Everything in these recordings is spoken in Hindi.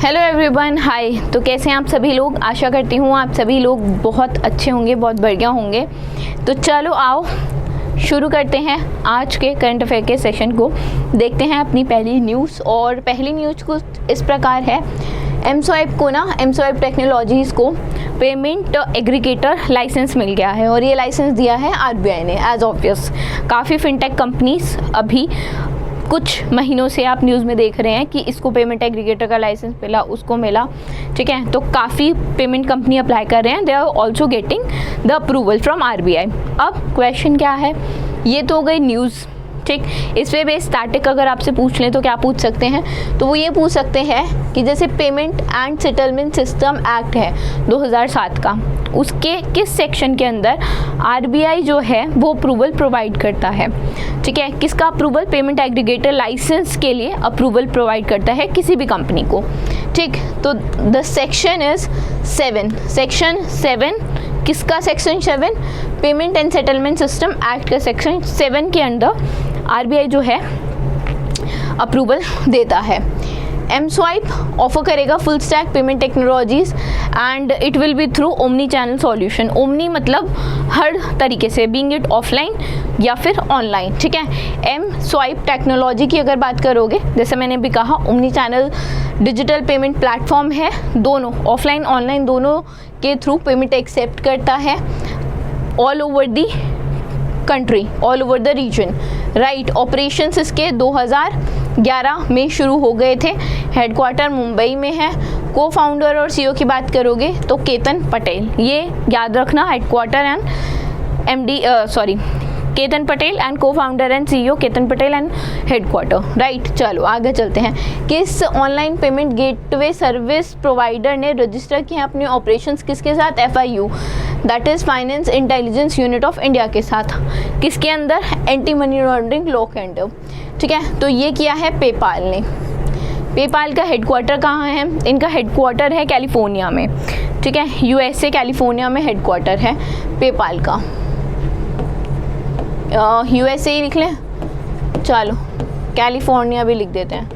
हेलो एवरीवन, हाय। तो कैसे हैं आप सभी लोग? आशा करती हूँ आप सभी लोग बहुत अच्छे होंगे, बहुत बढ़िया होंगे। तो चलो आओ शुरू करते हैं आज के करंट अफेयर के सेशन को। देखते हैं अपनी पहली न्यूज़, और पहली न्यूज़ कुछ इस प्रकार है। एमस्वाइप टेक्नोलॉजीज़ को पेमेंट एग्रीगेटर लाइसेंस मिल गया है, और ये लाइसेंस दिया है आरबीआई ने। एज ऑब्वियस काफ़ी फिनटेक कंपनीज अभी कुछ महीनों से आप न्यूज़ में देख रहे हैं कि इसको पेमेंट एग्रीगेटर का लाइसेंस मिला, उसको मिला, ठीक है। तो काफ़ी पेमेंट कंपनी अप्लाई कर रहे हैं। They are also getting the approval from RBI. अब क्वेश्चन क्या है, ये तो हो गई न्यूज़, ठीक। इस पे बेस स्टैटिक अगर आपसे पूछ लें तो क्या पूछ सकते हैं, तो वो ये पूछ सकते हैं कि जैसे payment and settlement system act है 2007 का, उसके किस सेक्शन के अंदर आरबीआई जो है वो अप्रूवल प्रोवाइड करता है, ठीक है। किसका अप्रूवल? पेमेंट एग्रीगेटर लाइसेंस के लिए अप्रूवल प्रोवाइड करता है किसी भी कंपनी को, ठीक। तो द सेक्शन इज 7, सेक्शन 7 किसका? Section 7 payment and settlement system act का सेक्शन 7 के अंदर आरबीआई जो है अप्रूवल देता है। एमस्वाइप ऑफर करेगा full stack payment technologies and it will be through omni channel solution. Omni मतलब हर तरीके से, बीइंग इट ऑफलाइन या फिर ऑनलाइन, ठीक है। एमस्वाइप टेक्नोलॉजी की अगर बात करोगे, जैसे मैंने भी कहा, omni channel digital payment platform है, दोनों ऑफलाइन ऑनलाइन दोनों के थ्रू पेमेंट एक्सेप्ट करता है all over the country, all over the region, right. Operations इसके 2011 में शुरू हो गए थे। हेडक्वार्टर मुंबई में है। को फाउंडर और सीईओ की बात करोगे तो केतन पटेल, ये याद रखना, headquarter and MD Ketan Patel and co founder and CEO Ketan Patel and headquarter, right. चलो आगे चलते हैं। किस online payment gateway service provider ने रजिस्टर किए हैं अपने ऑपरेशंस किसके साथ? FIU, that is finance intelligence unit of India के साथ। किसके अंदर? एंटी मनी लॉन्ड्रिंग लॉ के अंडर, ठीक है। तो ये किया है पेपाल ने। पेपाल का हेडक्वार्टर कहाँ है? इनका हेडक्वार्टर है कैलिफोर्निया में, ठीक है। यूएसए कैलिफोर्निया में हेडक्वार्टर है पेपाल का। यूएसए ही लिख लें, चलो कैलिफोर्निया भी लिख देते हैं,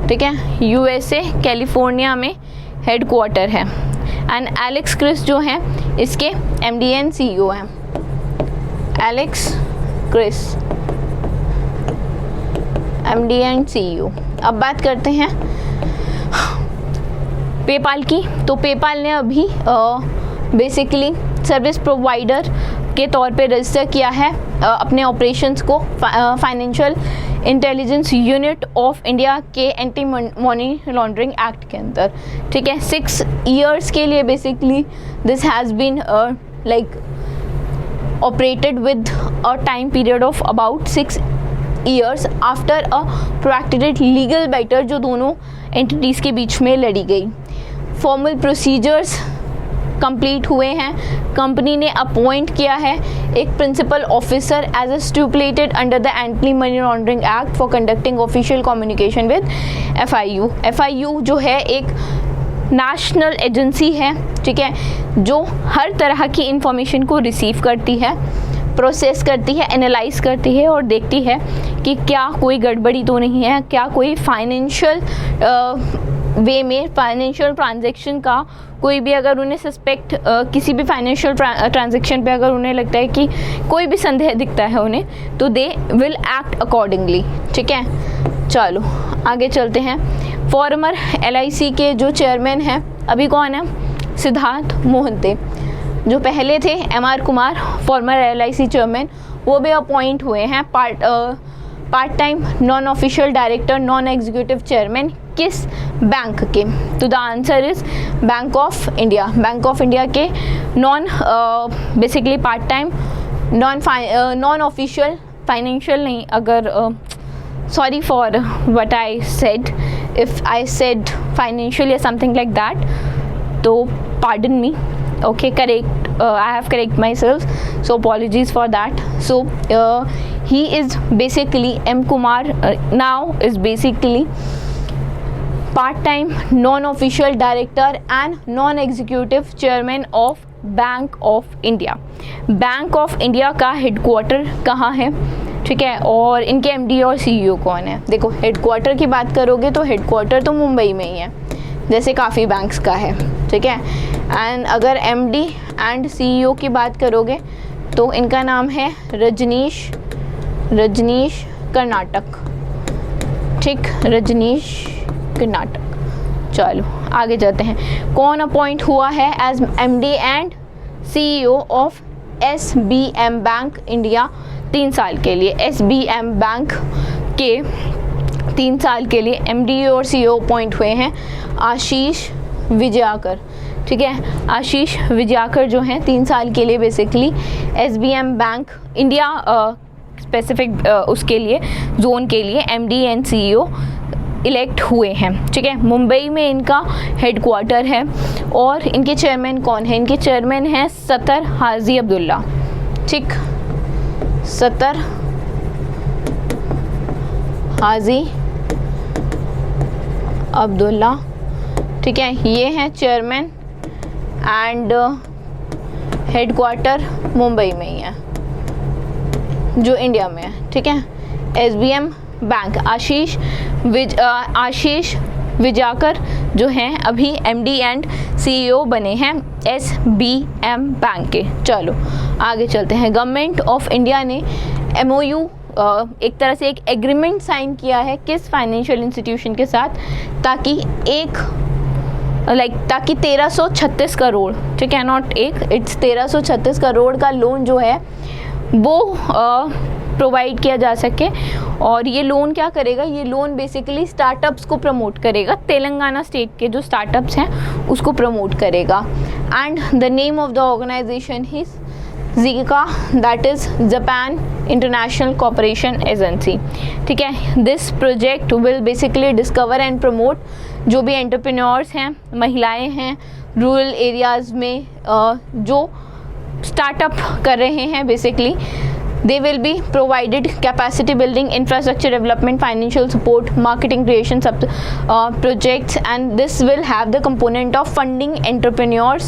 ठीक है। यूएसए कैलिफोर्निया में हेडक्वार्टर है। एंड एलेक्स क्रिस जो हैं इसके एमडी एंड सीईओ हैं। Alex Chris MD and CEO. अब बात करते हैं पेपाल की। तो पेपाल ने अभी बेसिकली सर्विस प्रोवाइडर के तौर पे रजिस्टर किया है अपने ऑपरेशंस को financial intelligence unit of India के एंटी मनी लॉन्ड्रिंग एक्ट के अंदर, ठीक है। 6 years के लिए basically this has been like operated with a time period of about 6 years after a protracted legal battle जो दोनों एंटिटीज़ के बीच में लड़ी गई। फॉर्मल प्रोसीजर्स कंप्लीट हुए हैं। कंपनी ने अपॉइंट किया है एक principal officer as a stipulated under the anti money laundering act for conducting official communication with FIU. FIU जो है एक नेशनल एजेंसी है, ठीक है, जो हर तरह की इंफॉर्मेशन को रिसीव करती है, प्रोसेस करती है, एनालाइज करती है और देखती है कि क्या कोई गड़बड़ी तो नहीं है, क्या कोई फाइनेंशियल वे में फाइनेंशियल ट्रांजैक्शन का कोई भी अगर उन्हें सस्पेक्ट किसी भी फाइनेंशियल ट्रांजैक्शन पे अगर उन्हें लगता है कि कोई भी संदेह दिखता है उन्हें, तो दे विल एक्ट अकॉर्डिंगली, ठीक है। चलो आगे चलते हैं। फॉर्मर एलआईसी के जो चेयरमैन हैं अभी कौन है? सिद्धार्थ मोहंते। जो पहले थे MR Kumar, former LIC chairman, वो भी अपॉइंट हुए हैं part time non official director, non executive chairman. किस बैंक के? तो the answer is bank of India. Bank of India के non basically part time non official financial नहीं, अगर sorry for what I said, if I said financial या समथिंग लाइक दैट, तो pardon me, okay, correct, I have correct myself, so apologies for that. So he is basically M Kumar now is basically part-time non-official director and non-executive chairman of bank of India. Bank of India का हेडक्वार्टर कहाँ है? ठीक है। और इनके एमडी और सीईओ कौन है? देखो हेडक्वार्टर की बात करोगे तो हेडक्वार्टर तो मुंबई में ही है, जैसे काफ़ी बैंक्स का है, ठीक है। एंड अगर एमडी एंड सीईओ की बात करोगे तो इनका नाम है रजनीश कर्नाटक, ठीक, रजनीश कर्नाटक। चलो आगे जाते हैं। कौन अपॉइंट हुआ है as MD and CEO of SBM bank India 3 साल के लिए? SBM बैंक के 3 साल के लिए एमडी और सीईओ अपॉइंट हुए हैं आशीष विजयाकर, ठीक है। आशीष विजयाकर जो हैं 3 साल के लिए basically SBM bank India specific उसके लिए जोन के लिए एमडी एंड सीईओ इलेक्ट हुए हैं, ठीक है। मुंबई में इनका हेडक्वार्टर है। और इनके चेयरमैन कौन है? इनके चेयरमैन हैं सत्तर हाजी अब्दुल्ला, ठीक, सत्तर हाजी अब्दुल्ला, ठीक है। ये हैं चेयरमैन एंड हेडक्वार्टर मुंबई में ही है जो इंडिया में है, ठीक है। SBM बैंक आशीष विजयाकर जो हैं अभी एमडी एंड सीईओ बने हैं SBM बैंक के। चलो आगे चलते हैं। गवर्नमेंट ऑफ इंडिया ने MOU एक तरह से एक एग्रीमेंट साइन किया है किस फाइनेंशियल इंस्टीट्यूशन के साथ, ताकि 1336 करोड़, ठीक है, नॉट इट्स 1336 करोड़ का लोन जो है वो प्रोवाइड किया जा सके। और ये लोन क्या करेगा? ये लोन बेसिकली स्टार्टअप्स को प्रमोट करेगा, तेलंगाना स्टेट के जो स्टार्टअप्स हैं उसको प्रमोट करेगा। And the name of the organisation is JICA, that is Japan International Cooperation Agency, ठीक है। This project will basically discover and promote जो भी एंटरप्रेन्योर्स हैं, महिलाएं हैं रूरल एरियाज़ में जो स्टार्टअप कर रहे हैं, basically they will be provided capacity building, infrastructure development, financial support, marketing creation projects, and this will have the component of funding entrepreneurs,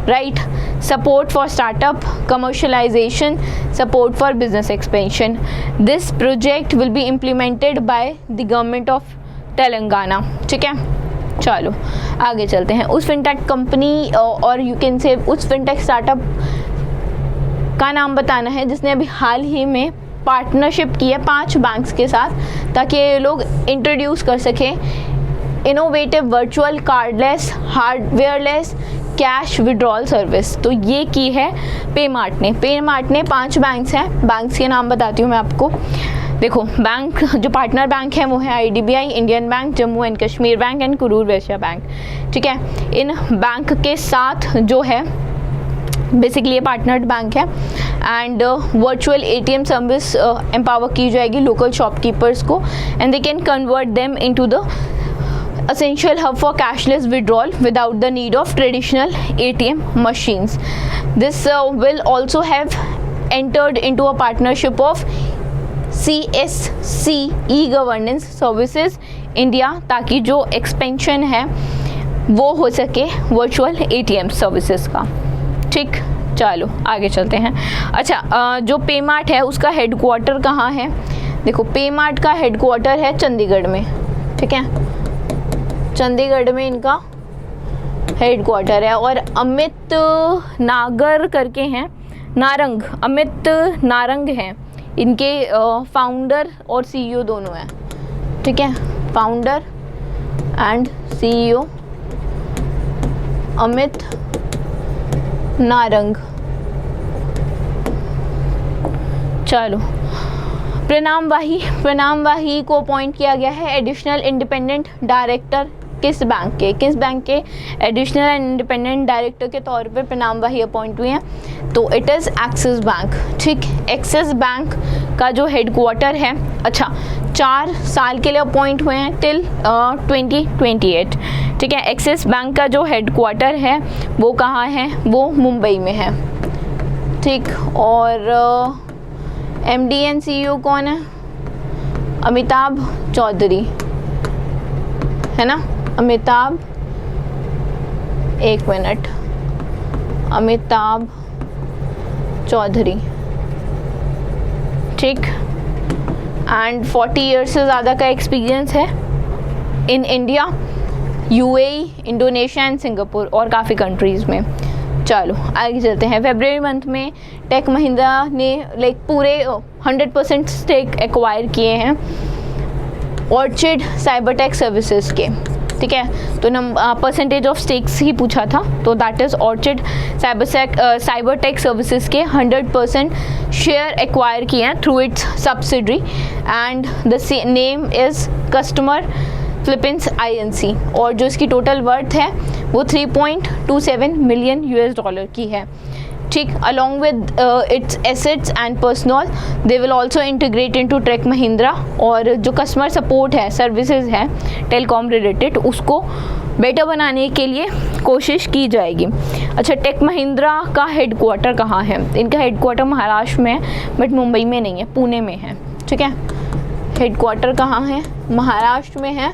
right, support for startup, commercialization, support for business expansion. This project will be implemented by the government of Telangana, ठीक है। चलो आगे चलते हैं। उस फिनटेक कंपनी और यू कैन से उस फिनटेक स्टार्टअप का नाम बताना है जिसने अभी हाल ही में पार्टनरशिप की है 5 बैंक्स के साथ, ताकि ये लोग इंट्रोड्यूस कर सकें innovative virtual cardless hardwareless cash withdrawal service. तो ये की है पेमार्ट ने 5 बैंक्स हैं। बैंक्स के नाम बताती हूँ मैं आपको। देखो बैंक जो पार्टनर बैंक है वो है IDBI, Indian bank, Jammu and Kashmir bank and Karur Vysya bank, ठीक है। इन बैंक के साथ जो है बेसिकली ये पार्टनर्ड बैंक है। And virtual ATM service empower की जाएगी लोकल शॉपकीपर्स को, and they can convert them into the essential hub for cashless withdrawal without the need of traditional ATM machines. This will also have entered into a partnership of CSC e-governance services India, ताकि जो एक्सपेंशन है वो हो सके वर्चुअल ATM सर्विसेज का, ठीक। चलो आगे चलते हैं। अच्छा जो पेमार्ट है उसका हेडक्वार्टर कहाँ है? देखो पेमार्ट का हेडक्वार्टर है चंडीगढ़ में, ठीक है, चंडीगढ़ में इनका हेडक्वार्टर है। और अमित नागर करके हैं, अमित नारंग हैं इनके फाउंडर और CEO दोनों हैं, ठीक है, founder and CEO Amit Narang. चलो प्रणाम वाही को अपॉइंट किया गया है एडिशनल इंडिपेंडेंट डायरेक्टर किस बैंक के एडिशनल एंड इंडिपेंडेंट डायरेक्टर के तौर पे प्रणाम वाही अपॉइंट हुए हैं? तो इट इज़ एक्सिस बैंक, ठीक। एक्सिस बैंक का जो हेडक्वार्टर है, अच्छा 4 साल के लिए अपॉइंट हुए हैं टिल 2028, ठीक है। एक्सिस बैंक का जो हेडक्वार्टर है वो कहाँ है? वो मुंबई में है, ठीक। और MD एंड CEO कौन है? अमिताभ चौधरी, है ना, अमिताभ, एक मिनट, अमिताभ चौधरी, ठीक। एंड 40 ईयर्स से ज़्यादा का एक्सपीरियंस है in India, UAE, Indonesia and Singapore और काफ़ी कंट्रीज़ में। चलो आगे चलते हैं। फरवरी मंथ में टेक महिंद्रा ने लाइक पूरे 100% स्टेक एक्वायर किए हैं ऑर्चिड साइबरटेक सर्विसेज के, ठीक है। तो परसेंटेज ऑफ स्टेक्स ही पूछा था, तो that is orchid Cybertech services के 100% शेयर एक्वायर किए हैं through it's subsidiary and the name is customer Philippines INC, और जो इसकी टोटल वर्थ है वो 3.27 मिलियन US$ की है, ठीक। Along with its assets and personnel they will also integrate into Tech Mahindra, और जो कस्टमर सपोर्ट है, सर्विसेज है टेलीकॉम रिलेटेड, उसको बेटर बनाने के लिए कोशिश की जाएगी। अच्छा, टेक महिंद्रा का हेडक्वार्टर कहाँ है? इनका हेडक्वार्टर महाराष्ट्र में है बट मुंबई में नहीं है, पुणे में है, ठीक है। हेडक्वार्टर कहाँ है? महाराष्ट्र में है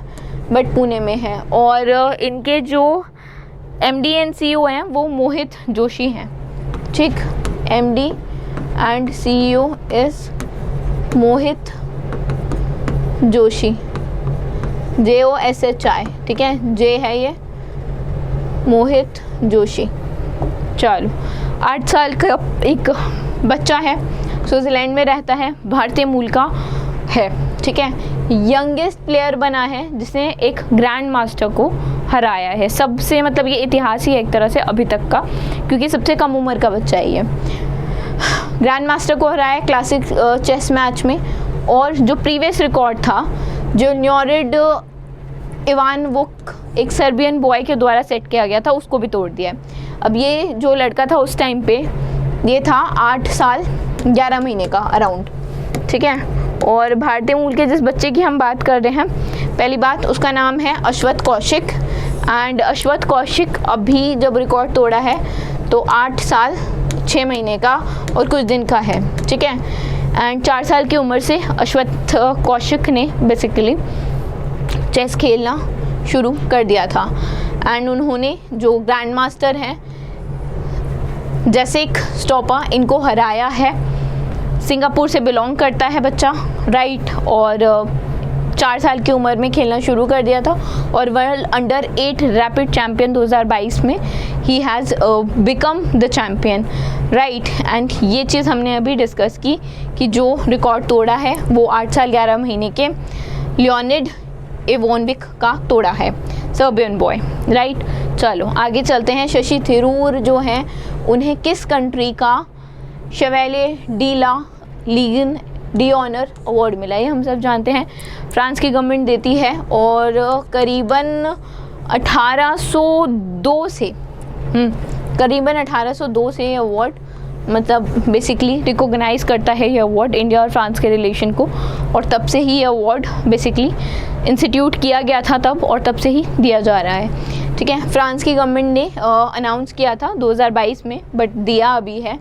बट पुणे में है, और इनके जो MD एंड CEO हैं वो मोहित जोशी हैं, ठीक। MD and CEO is Mohit Joshi, JOSHI, ठीक है, J है ये, मोहित जोशी। चलो, 8 साल का एक बच्चा है, स्विट्ज़रलैंड में रहता है, भारतीय मूल का है, ठीक है। यंगेस्ट प्लेयर बना है जिसने एक ग्रैंड मास्टर को हराया है। सबसे मतलब ये इतिहास ही है एक तरह से अभी तक का, क्योंकि सबसे कम उम्र का बच्चा है ये। ग्रैंड मास्टर को हराया क्लासिक चेस मैच में, और जो प्रीवियस रिकॉर्ड था जो न्योरिड इवानवुक, एक सर्बियन बॉय के द्वारा सेट किया गया था, उसको भी तोड़ दिया है। अब ये जो लड़का था उस टाइम पे ये था 8 साल 11 महीने का अराउंड, ठीक है। और भारतीय मूल के जिस बच्चे की हम बात कर रहे हैं, पहली बात उसका नाम है अश्वथ कौशिक, एंड अश्वथ कौशिक अभी जब रिकॉर्ड तोड़ा है तो 8 साल 6 महीने का और कुछ दिन का है, ठीक है। एंड 4 साल की उम्र से अश्वथ कौशिक ने बेसिकली चेस खेलना शुरू कर दिया था, एंड उन्होंने जो ग्रैंड मास्टर हैं जेसिक स्टोपा, इनको हराया है। सिंगापुर से बिलोंग करता है बच्चा, राइट, और 4 साल की उम्र में खेलना शुरू कर दिया था, और वर्ल्ड अंडर 8 रैपिड चैम्पियन 2022 में he has become the champion, right. And ये चीज़ हमने अभी डिस्कस की कि जो रिकॉर्ड तोड़ा है वो 8 साल 11 महीने के लियोनिड इवोनविक का तोड़ा है, सर्बियन बॉय, राइट। चलो आगे चलते हैं। शशि थरूर जो हैं उन्हें किस कंट्री का शेवेलियर डी ला लीजन d'Honneur अवार्ड मिला? ये हम सब जानते हैं फ्रांस की गवर्नमेंट देती है, और करीबन 1802 से ये अवार्ड मतलब बेसिकली रिकॉग्नाइज करता है ये अवार्ड इंडिया और फ्रांस के रिलेशन को, और तब से ही ये अवार्ड बेसिकली इंस्टीट्यूट किया गया था तब, और तब से ही दिया जा रहा है, ठीक है। फ्रांस की गवर्नमेंट ने अनाउंस किया था 2022 में, बट दिया अभी है,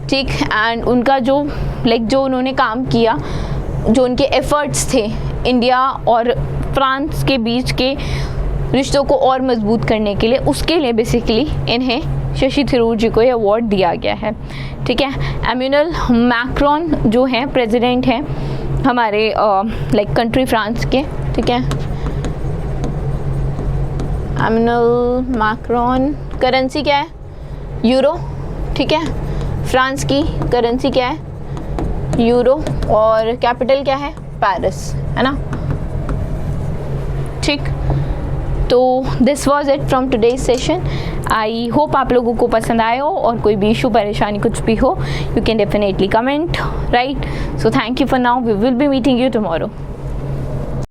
ठीक। एंड उनका जो जो उन्होंने काम किया, जो उनके एफर्ट्स थे इंडिया और फ्रांस के बीच के रिश्तों को और मजबूत करने के लिए, उसके लिए बेसिकली इन्हें शशि थरूर जी को ये अवार्ड दिया गया है, ठीक है। एम्यूनल मैक्रोन जो हैं प्रेसिडेंट हैं हमारे कंट्री फ्रांस के, ठीक है। एम्यूनल मैक्रोन, करेंसी क्या है? यूरो, ठीक है। फ्रांस की करेंसी क्या है? यूरो, और कैपिटल क्या है? पेरिस, है ना, ठीक। तो this was it from today's session. I hope आप लोगों को पसंद आए हो, और कोई भी इशू परेशानी कुछ भी हो you can definitely comment, right. So thank you for now, we will be meeting you tomorrow.